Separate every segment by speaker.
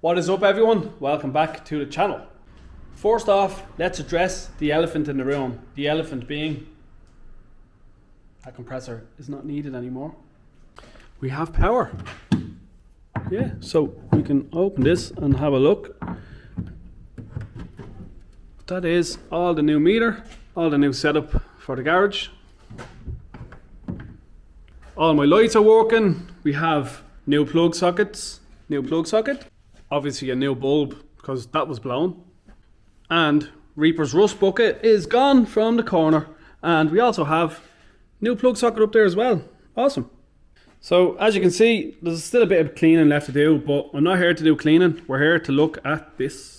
Speaker 1: What is up everyone? Welcome back to the channel. First off, let's address the elephant in the room. The elephant being that compressor is not needed anymore. We have power. Yeah, so we can open this and have a look. That is all the new meter, all the new setup for the garage. All my lights are working. We have new plug sockets, new plug socket. Obviously a new bulb because that was blown. And Reaper's rust bucket is gone from the corner. And we also have new plug socket up there as well. Awesome. So as you can see, there's still a bit of cleaning left to do, but I'm not here to do cleaning. We're here to look at this.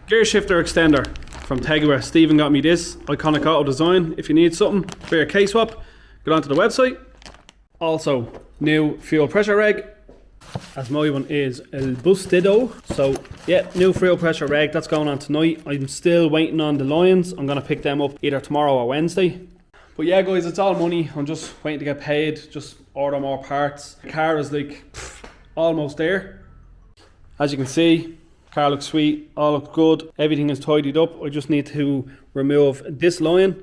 Speaker 1: Gear shifter extender from NIGGLY. Stephen got me this iconic auto design. If you need something for your K-swap, get onto the website. Also, new fuel pressure reg, as my one is El Bustido. So yeah, new fuel pressure reg, that's going on tonight. I'm still waiting on the Lions. I'm gonna pick them up either tomorrow or Wednesday. But yeah guys, it's all money. I'm just waiting to get paid, just order more parts. The car is like almost there. As you can see, car looks sweet, all looks good, everything is tidied up. I just need to remove this line,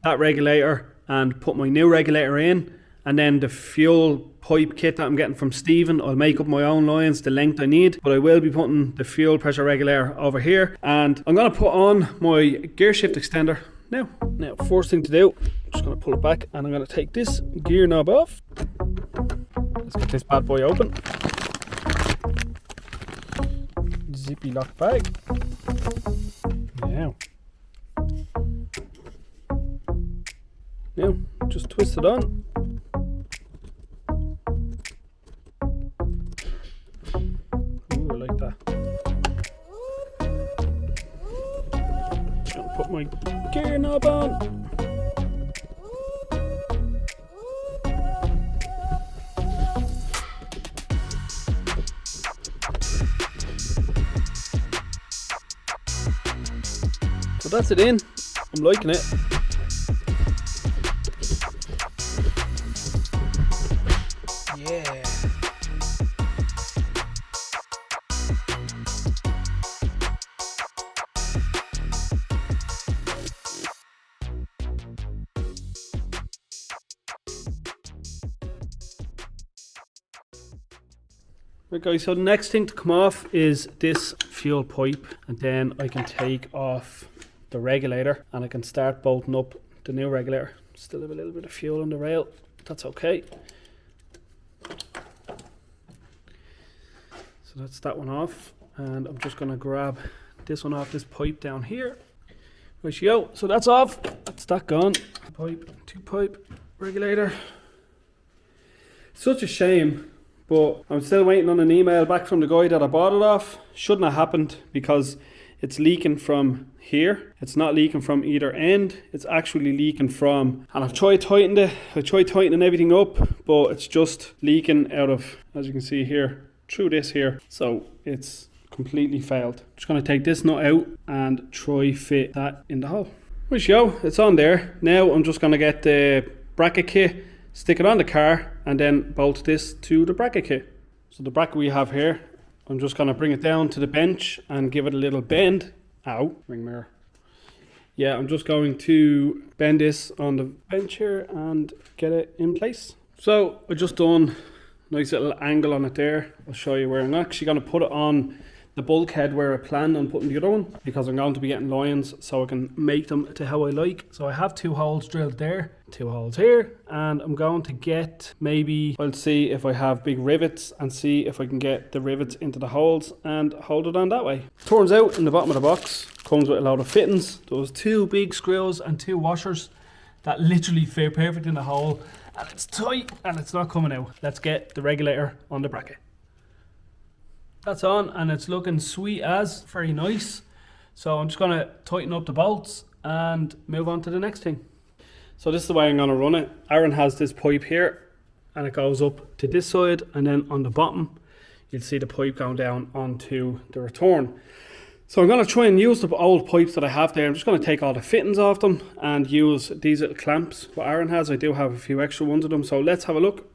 Speaker 1: that regulator, and put my new regulator in, and then the fuel pipe kit that I'm getting from Stephen, I'll make up my own lines, the length I need, but I will be putting the fuel pressure regulator over here, and I'm going to put on my gear shift extender now. Now, first thing to do, I'm just going to pull it back, and I'm going to take this gear knob off. Let's get this bad boy open. Zippy lock bag. Now just twist it on. Ooh, I like that. Just gonna put my gear knob on. So that's it in. I'm liking it. Yeah. Right guys, so the next thing to come off is this fuel pipe, and then I can take off the regulator and I can start bolting up the new regulator. Still have a little bit of fuel on the rail, that's okay. So that's that one off, and I'm just going to grab this one off this pipe down here. Ratio, so that's off, that's that gone. Pipe, two pipe, regulator. Such a shame, but I'm still waiting on an email back from the guy that I bought it off. Shouldn't have happened because it's leaking from here. It's not leaking from either end. It's actually leaking from, and I've tried tightening it. I tried tightening everything up, but it's just leaking out of, as you can see here, through this here. So it's completely failed. Just gonna take this nut out and try fit that in the hole. Ratio, it's on there. Now I'm just gonna get the bracket kit, stick it on the car, and then bolt this to the bracket kit. So the bracket we have here, I'm just going to bring it down to the bench and give it a little bend. Ow, ring mirror. Yeah, I'm just going to bend this on the bench here and get it in place. So I just done a nice little angle on it there. I'll show you where I'm actually going to put it on the bulkhead where I planned on putting the other one, because I'm going to be getting lines so I can make them to how I like. So I have 2 holes drilled there, 2 holes here, and I'm going to get, maybe I'll see if I have big rivets and see if I can get the rivets into the holes and hold it on that way. Turns out in the bottom of the box comes with a load of fittings. Those 2 big screws and 2 washers that literally fit perfect in the hole, and it's tight and it's not coming out. Let's get the regulator on the bracket. That's on and it's looking sweet as, very nice. So I'm just going to tighten up the bolts and move on to the next thing. So this is the way I'm going to run it. Aaron has this pipe here and it goes up to this side, and then on the bottom you'll see the pipe going down onto the return. So I'm going to try and use the old pipes that I have there. I'm just going to take all the fittings off them and use these little clamps what Aaron has. I do have a few extra ones of them, so let's have a look.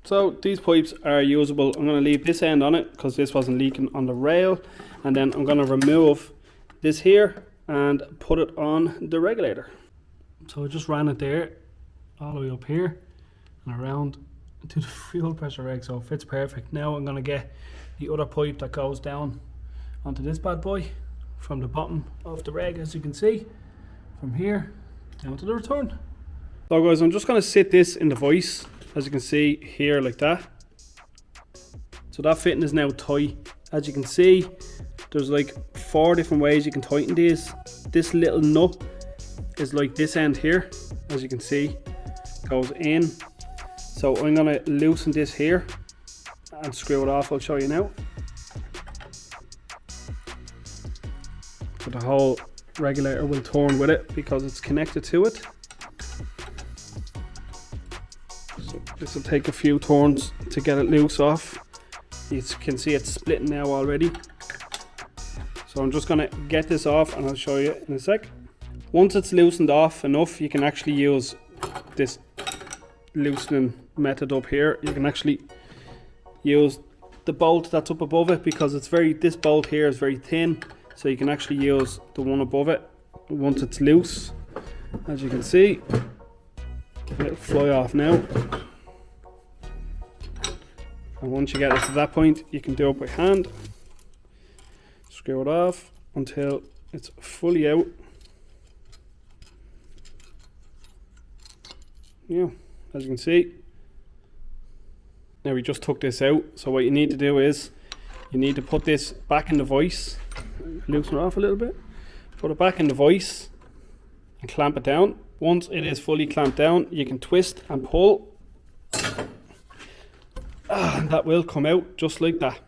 Speaker 1: So these pipes are usable. I'm going to leave this end on it because this wasn't leaking on the rail, and then I'm going to remove this here and put it on the regulator. So I just ran it there all the way up here and around to the fuel pressure reg, so it fits perfect. Now I'm going to get the other pipe that goes down onto this bad boy from the bottom of the reg, as you can see, from here down to the return. So guys, I'm just going to sit this in the vise, as you can see here, like that. So that fitting is now tight. As you can see, there's like 4 different ways you can tighten these. This little nut is like this end here, as you can see, goes in. So I'm going to loosen this here and screw it off. I'll show you now. So the whole regulator will turn with it because it's connected to it. So this will take a few turns to get it loose off. You can see it's splitting now already. So I'm just going to get this off and I'll show you in a sec. Once it's loosened off enough, you can actually use this loosening method up here. You can actually use the bolt that's up above it because this bolt here is very thin, so you can actually use the one above it once it's loose. As you can see, it'll fly off now, and once you get it to that point, you can do it by hand. Screw it off until it's fully out. Yeah, as you can see. Now we just took this out, so what you need to do is you need to put this back in the vise, loosen it off a little bit, put it back in the vise and clamp it down. Once it is fully clamped down, you can twist and pull, and that will come out just like that.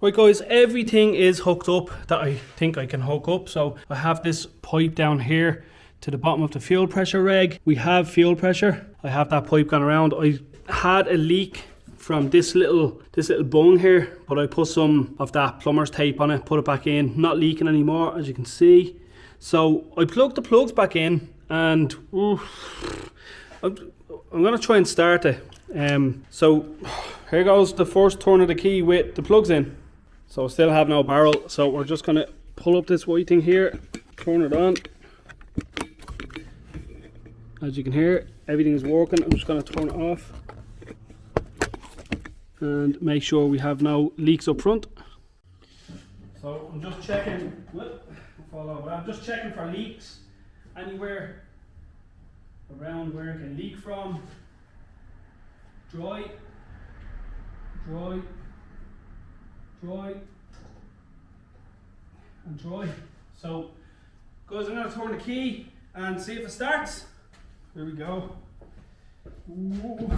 Speaker 1: Right guys, everything is hooked up that I think I can hook up. So I have this pipe down here to the bottom of the fuel pressure reg. We have fuel pressure. I have that pipe going around. I had a leak from this little bung here, but I put some of that plumber's tape on it, put it back in, not leaking anymore, as you can see. So I plugged the plugs back in, and I'm gonna try and start it. So here goes the first turn of the key with the plugs in. So I still have no barrel, so we're just gonna pull up this white thing here, turn it on. As you can hear, everything is working. I'm just going to turn it off and make sure we have no leaks up front. So I'm just checking. I'm just checking for leaks anywhere around where it can leak from. Dry, dry, dry, and dry. So, guys, I'm going to turn the key and see if it starts. Here we go. Ooh.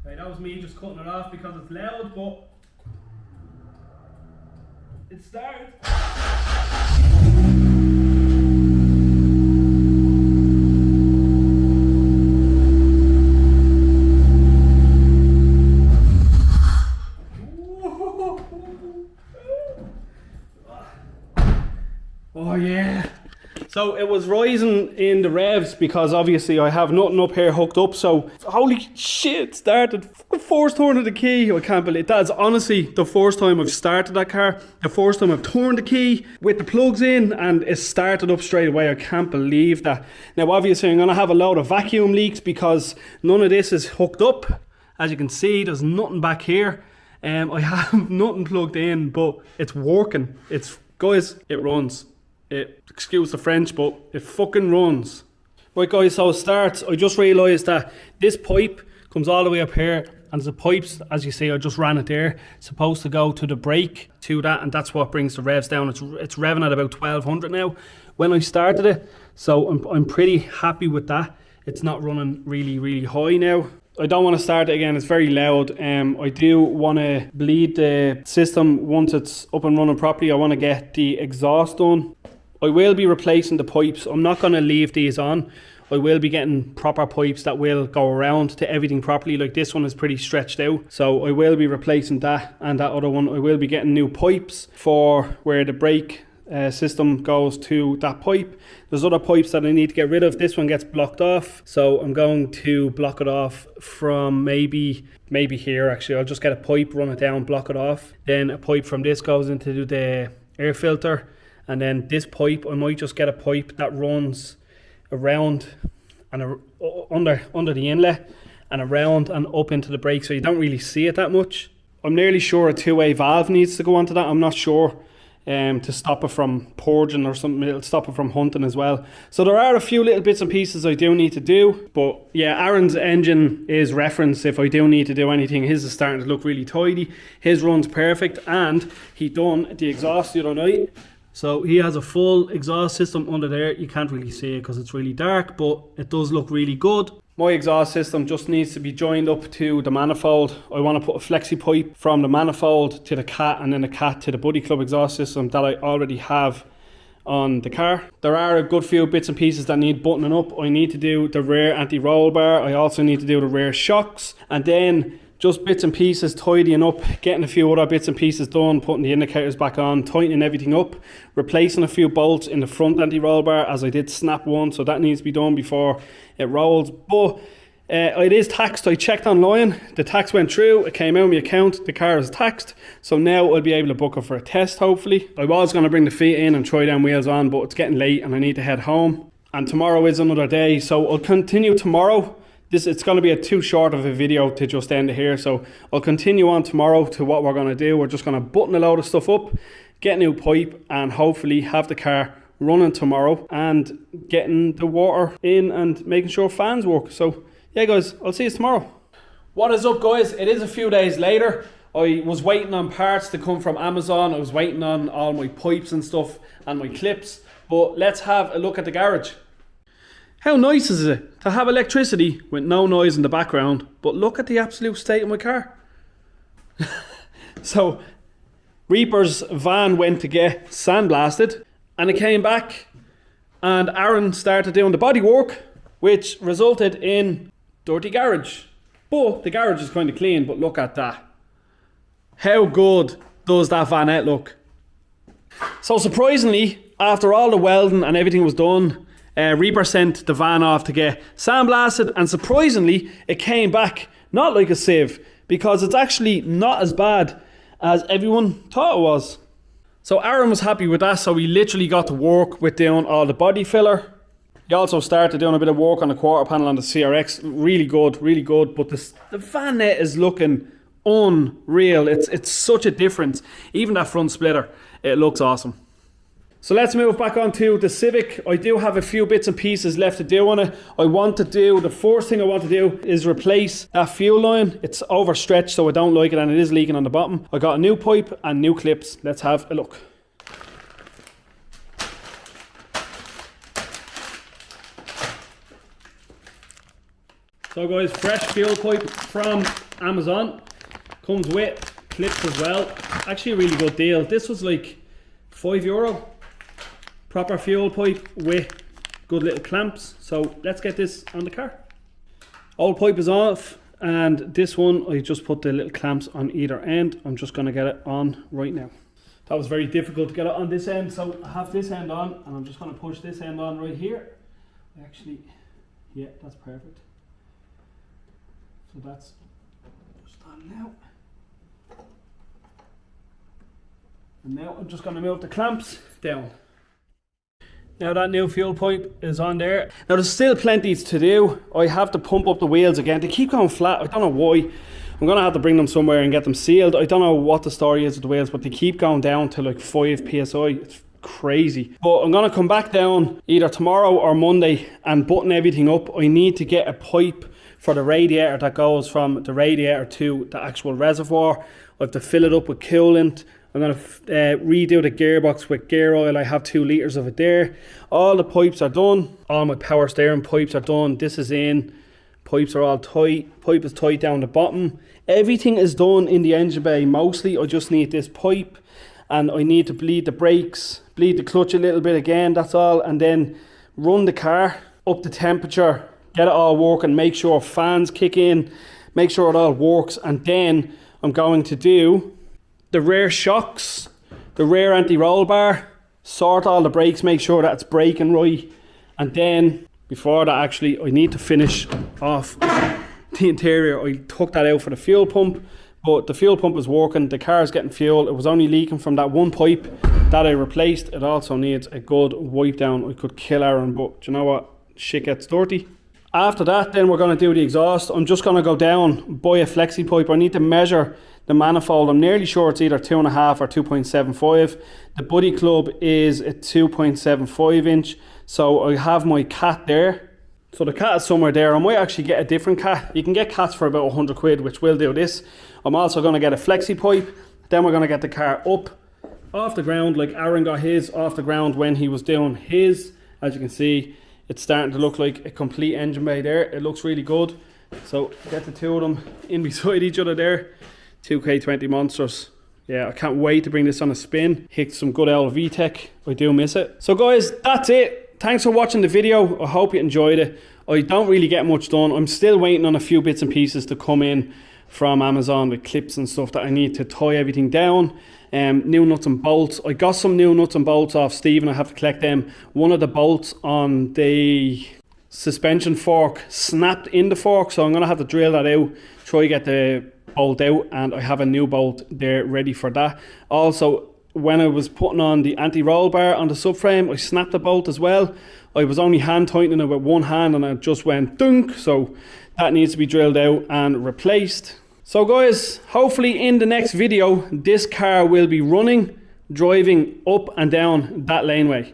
Speaker 1: Right, that was me just cutting it off because it's loud, but it started. Oh yeah. So it was rising in the revs because obviously I have nothing up here hooked up. So holy shit, it started. First turn of the key. I can't believe that's honestly the first time I've started that car. The first time I've turned the key with the plugs in and it started up straight away. I can't believe that. Now obviously I'm gonna have a load of vacuum leaks because none of this is hooked up. As you can see, there's nothing back here. I have nothing plugged in, but it's working. Guys, it runs. Excuse the French, but it fucking runs. Right guys, so it starts. I just realised that this pipe comes all the way up here, and the pipes, as you see, I just ran it there, supposed to go to the brake to that, and that's what brings the revs down. It's revving at about 1200 now when I started it, so I'm pretty happy with that. It's not running really high now. I don't want to start it again, it's very loud. I do want to bleed the system once it's up and running properly. I want to get the exhaust done. I will be replacing the pipes. I'm not going to leave these on. I will be getting proper pipes that will go around to everything properly. Like this one is pretty stretched out. So I will be replacing that and that other one. I will be getting new pipes for where the brake system goes to that pipe. There's other pipes that I need to get rid of. This one gets blocked off. So I'm going to block it off from maybe here actually. I'll just get a pipe, run it down, block it off. Then a pipe from this goes into the air filter. And then this pipe, I might just get a pipe that runs around and under the inlet and around and up into the brake, so you don't really see it that much. I'm nearly sure a two-way valve needs to go onto that. I'm not sure, to stop it from purging or something. It'll stop it from hunting as well. So there are a few little bits and pieces I do need to do, but yeah, Aaron's engine is referenced if I do need to do anything. His is starting to look really tidy. His runs perfect, and he done the exhaust the other night. So he has a full exhaust system under there. You can't really see it because it's really dark, but it does look really good. My exhaust system just needs to be joined up to the manifold. I want to put a flexi pipe from the manifold to the cat, and then the cat to the Buddy Club exhaust system that I already have on the car. There are a good few bits and pieces that need buttoning up. I need to do the rear anti-roll bar. I also need to do the rear shocks, and then just bits and pieces, tidying up, getting a few other bits and pieces done, putting the indicators back on, tightening everything up, replacing a few bolts in the front anti-roll bar as I did snap one, so that needs to be done before it rolls. But it is taxed. I checked online, the tax went through, it came out of my account, the car is taxed, so now I'll be able to book it for a test hopefully. I was going to bring the feet in and try down wheels on, but it's getting late and I need to head home. And tomorrow is another day, so I'll continue tomorrow. It's going to be too short of a video to just end it here, so I'll continue on tomorrow to what we're going to do. We're just going to button a load of stuff up, get a new pipe, and hopefully have the car running tomorrow and getting the water in and making sure fans work. So yeah guys, I'll see you tomorrow. What is up guys? It is a few days later. I was waiting on parts to come from Amazon. I was waiting on all my pipes and stuff and my clips, but let's have a look at the garage. How nice is it to have electricity with no noise in the background, but look at the absolute state of my car. So Reaper's van went to get sandblasted and it came back and Aaron started doing the body work, which resulted in dirty garage. But the garage is kind of clean, but look at that. How good does that vanette look? So surprisingly, after all the welding and everything was done, Reaper sent the van off to get sandblasted, and surprisingly it came back not like a sieve, because it's actually not as bad as everyone thought it was. So Aaron was happy with that, so he literally got to work with doing all the body filler. He also started doing a bit of work on the quarter panel on the CRX. Really good, but the vanette is looking unreal. It's such a difference. Even that front splitter, it looks awesome. So let's move back on to the Civic. I do have a few bits and pieces left to do on it. The first thing I want to do is replace that fuel line. It's overstretched, so I don't like it, and it is leaking on the bottom. I got a new pipe and new clips. Let's have a look. So guys, fresh fuel pipe from Amazon. Comes with clips as well. Actually a really good deal. This was like €5. Proper fuel pipe with good little clamps. So let's get this on the car. Old pipe is off, and this one I just put the little clamps on either end. I'm just going to get it on right now. That was very difficult to get it on this end, so I have this end on and I'm just going to push this end on right here. Actually, yeah, that's perfect. So that's just on now. And now I'm just going to move the clamps down. Now that new fuel pipe is on there. Now there's still plenty to do. I have to pump up the wheels again. They keep going flat. I don't know why. I'm going to have to bring them somewhere and get them sealed. I don't know what the story is with the wheels, but they keep going down to like 5 PSI. It's crazy. But I'm going to come back down either tomorrow or Monday and button everything up. I need to get a pipe for the radiator that goes from the radiator to the actual reservoir. I have to fill it up with coolant. I'm going to redo the gearbox with gear oil. I have 2 litres of it there. All the pipes are done. All my power steering pipes are done. This is in. pipes are all tight, pipe is tight down the bottom. Everything is done in the engine bay mostly. I just need this pipe, and I need to bleed the brakes, bleed the clutch a little bit again, that's all, and then run the car up to temperature, get it all working, make sure fans kick in, make sure it all works, and then I'm going to do the rear shocks, the rear anti-roll bar, sort all the brakes, make sure that it's braking right, and then before that actually I need to finish off the interior. I took that out for the fuel pump, but the fuel pump is working, the car is getting fuel. It was only leaking from that one pipe that I replaced. It also needs a good wipe down. I could kill Aaron, but do you know what? Shit gets dirty. After that, then we're going to do the exhaust. I'm just going to go down, buy a flexi pipe. I need to measure the manifold. I'm nearly sure it's either 2.5 or 2.75. The Buddy Club is a 2.75 inch. So I have my cat there. So the cat is somewhere there. I might actually get a different cat. You can get cats for about 100 quid, which will do this. I'm also going to get a flexi pipe. Then we're going to get the car up off the ground, like Aaron got his off the ground when he was doing his. As you can see, it's starting to look like a complete engine bay there. It looks really good. So get the two of them in beside each other there. Two K20 monsters. Yeah, I can't wait to bring this on a spin. Hit some good LV tech. I do miss it. So guys, that's it. Thanks for watching the video. I hope you enjoyed it. I don't really get much done. I'm still waiting on a few bits and pieces to come in from Amazon with clips and stuff that I need to tie everything down. New nuts and bolts. I got some new nuts and bolts off Steve and I have to collect them. One of the bolts on the suspension fork snapped in the fork, so I'm going to have to drill that out, try to get the bolt out, and I have a new bolt there ready for that. Also, when I was putting on the anti-roll bar on the subframe, I snapped the bolt as well. I was only hand tightening it with one hand and it just went dunk, so that needs to be drilled out and replaced. So guys, hopefully in the next video this car will be running, driving up and down that laneway.